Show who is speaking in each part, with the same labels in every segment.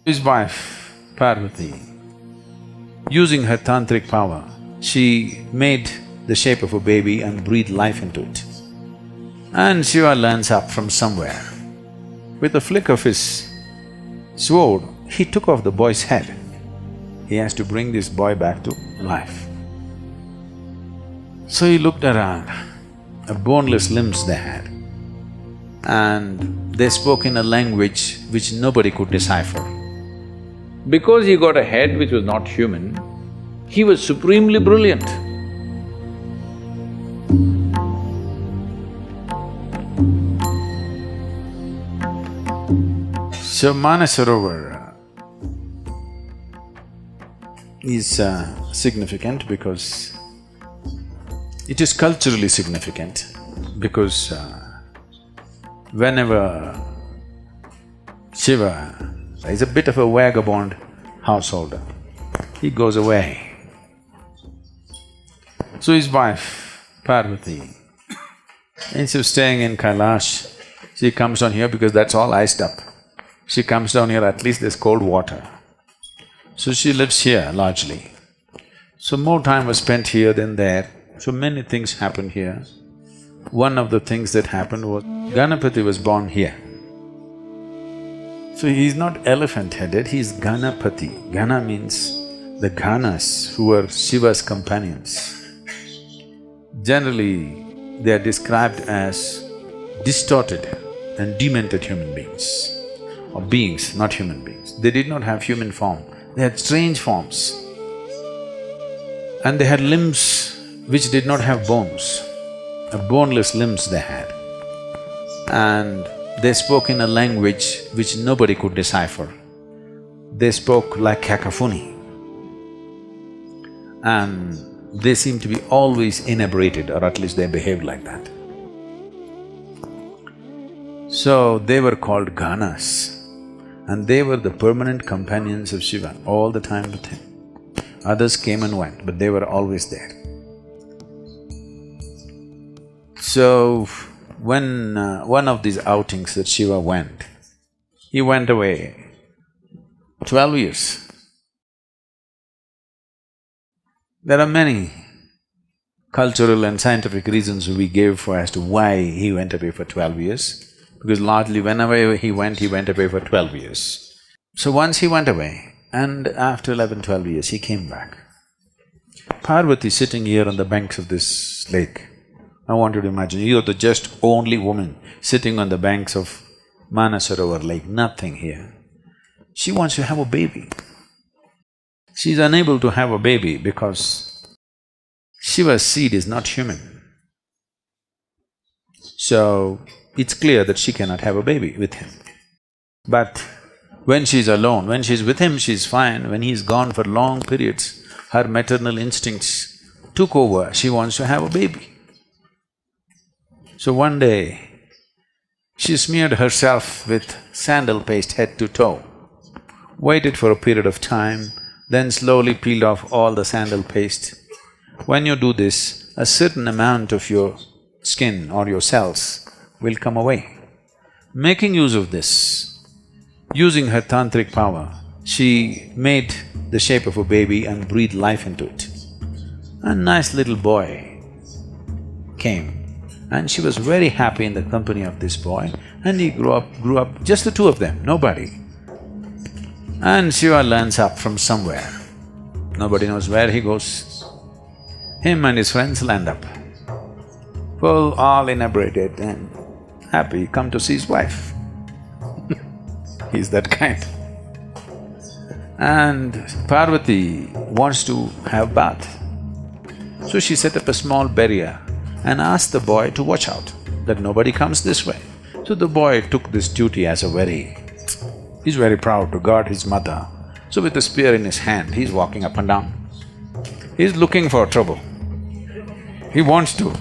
Speaker 1: His wife, Parvati, using her tantric power, she made the shape of a baby and breathed life into it. And Shiva lands up from somewhere. With a flick of his sword, he took off the boy's head. He has to bring this boy back to life. So he looked around, the boneless limbs they had, and they spoke in a language which nobody could decipher. Because he got a head which was not human, he was supremely brilliant. So Manasarovar is significant because it is culturally significant because whenever Shiva is a bit of a vagabond householder, he goes away. So his wife, Parvati, instead of staying in Kailash, she comes down here because that's all iced up. She comes down here, at least there's cold water. So she lives here largely. So more time was spent here than there, so many things happened here. One of the things that happened was Ganapati was born here. So he's not elephant-headed, he's Ganapati. Gana means the Ganas who were Shiva's companions. Generally, they are described as distorted and demented human beings, or beings, not human beings. They did not have human form, they had strange forms. And they had limbs which did not have bones, boneless limbs they had. And they spoke in a language which nobody could decipher. They spoke like cacophony. And they seemed to be always inebriated, or at least they behaved like that. So they were called Ganas, and they were the permanent companions of Shiva, all the time with him. Others came and went, but they were always there. So, when one of these outings that Shiva went, he went away 12 years. There are many cultural and scientific reasons we gave for as to why he went away for 12 years, because largely whenever he went away for 12 years. So once he went away, and after 11, 12 years, he came back. Parvati sitting here on the banks of this lake. I want you to imagine, you're the just only woman sitting on the banks of Manasarovar lake, nothing here. She wants to have a baby. She's unable to have a baby because Shiva's seed is not human. So, it's clear that she cannot have a baby with him. But when she's alone, when she's with him, she's fine. When he's gone for long periods, her maternal instincts took over, she wants to have a baby. So one day, she smeared herself with sandal paste head to toe, waited for a period of time, then slowly peeled off all the sandal paste. When you do this, a certain amount of your skin or your cells will come away. Making use of this, using her tantric power, she made the shape of a baby and breathed life into it. A nice little boy came, and she was very happy in the company of this boy, and he grew up, just the two of them, nobody. And Shiva lands up from somewhere, nobody knows where he goes. Him and his friends land up, full, all inebriated and happy, come to see his wife. He's that kind. And Parvati wants to have bath. So she set up a small barrier and asked the boy to watch out, that nobody comes this way. So the boy took this duty as a he's very proud to guard his mother. So with a spear in his hand, he's walking up and down. He's looking for trouble. He wants to.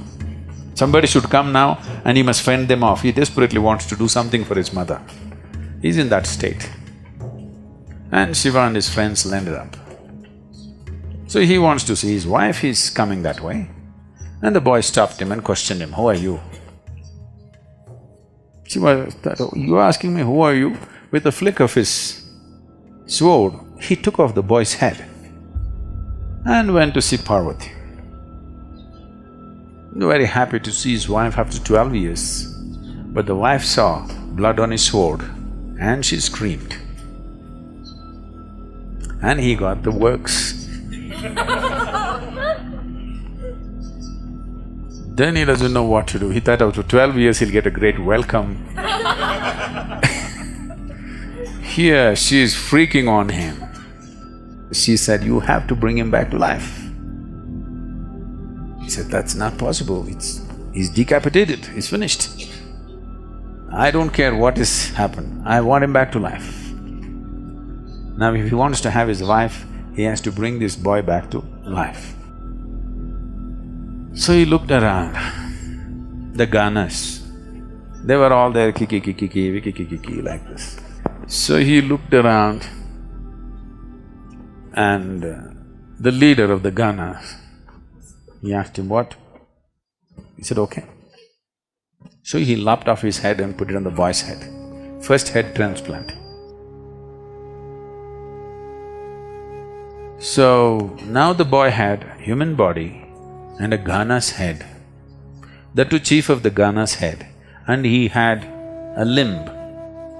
Speaker 1: Somebody should come now and he must fend them off. He desperately wants to do something for his mother. He's in that state. And Shiva and his friends landed up. So he wants to see his wife, he's coming that way. And the boy stopped him and questioned him, "Who are you?" Shiva, "You asking me, who are you?" With a flick of his sword, he took off the boy's head and went to see Parvati. Very happy to see his wife after 12 years. But the wife saw blood on his sword and she screamed. And he got the works. Then he doesn't know what to do. He thought after 12 years he'll get a great welcome. Here she is freaking on him. She said, "You have to bring him back to life." He said, "That's not possible, he's decapitated, he's finished. I don't care what has happened, I want him back to life." Now if he wants to have his wife, he has to bring this boy back to life. So he looked around, the ganas, they were all there, kiki, kiki, kiki, kiki, kiki, like this. So he looked around and the leader of the ganas, he asked him, "What?" He said, "Okay." So he lopped off his head and put it on the boy's head. First head transplant. So now the boy had a human body and a Gana's head, the two chief of the Gana's head, and he had a limb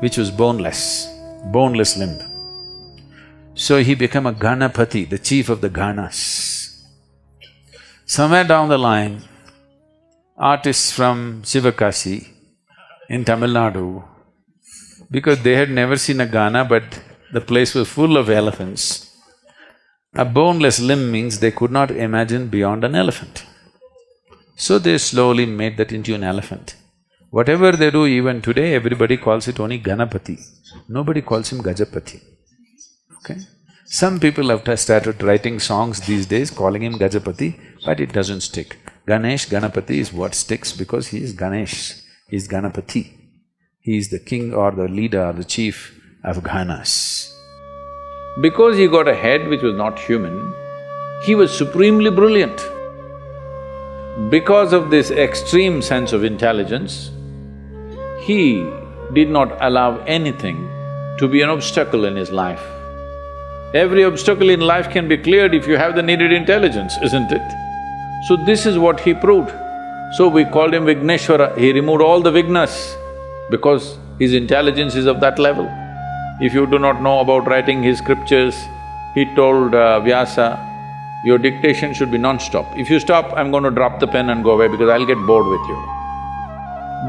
Speaker 1: which was boneless limb. So he became a Ganapati, the chief of the Ganas. Somewhere down the line, artists from Sivakasi in Tamil Nadu, because they had never seen a Gana but the place was full of elephants, a boneless limb means they could not imagine beyond an elephant. So they slowly made that into an elephant. Whatever they do even today, everybody calls it only Ganapati, nobody calls him Gajapati, okay? Some people have started writing songs these days calling him Gajapati, but it doesn't stick. Ganesh, Ganapati is what sticks because he is Ganesh, he is Ganapati. He is the king or the leader or the chief of Ganas. Because he got a head which was not human, he was supremely brilliant. Because of this extreme sense of intelligence, he did not allow anything to be an obstacle in his life. Every obstacle in life can be cleared if you have the needed intelligence, isn't it? So this is what he proved. So we called him Vigneshwara, he removed all the vignas because his intelligence is of that level. If you do not know about writing his scriptures, he told Vyasa, your dictation should be non-stop. If you stop, I'm going to drop the pen and go away because I'll get bored with you.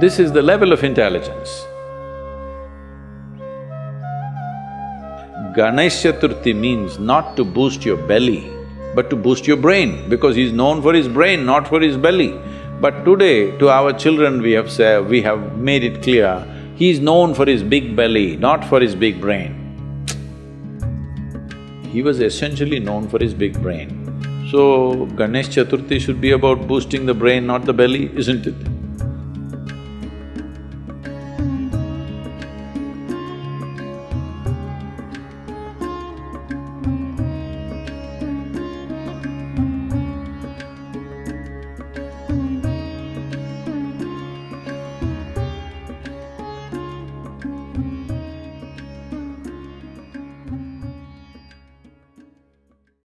Speaker 1: This is the level of intelligence. Ganesh Chaturthi means not to boost your belly, but to boost your brain, because he's known for his brain, not for his belly. But today, to our children we have made it clear, he's known for his big belly, not for his big brain. He was essentially known for his big brain. So, Ganesh Chaturthi should be about boosting the brain, not the belly, isn't it?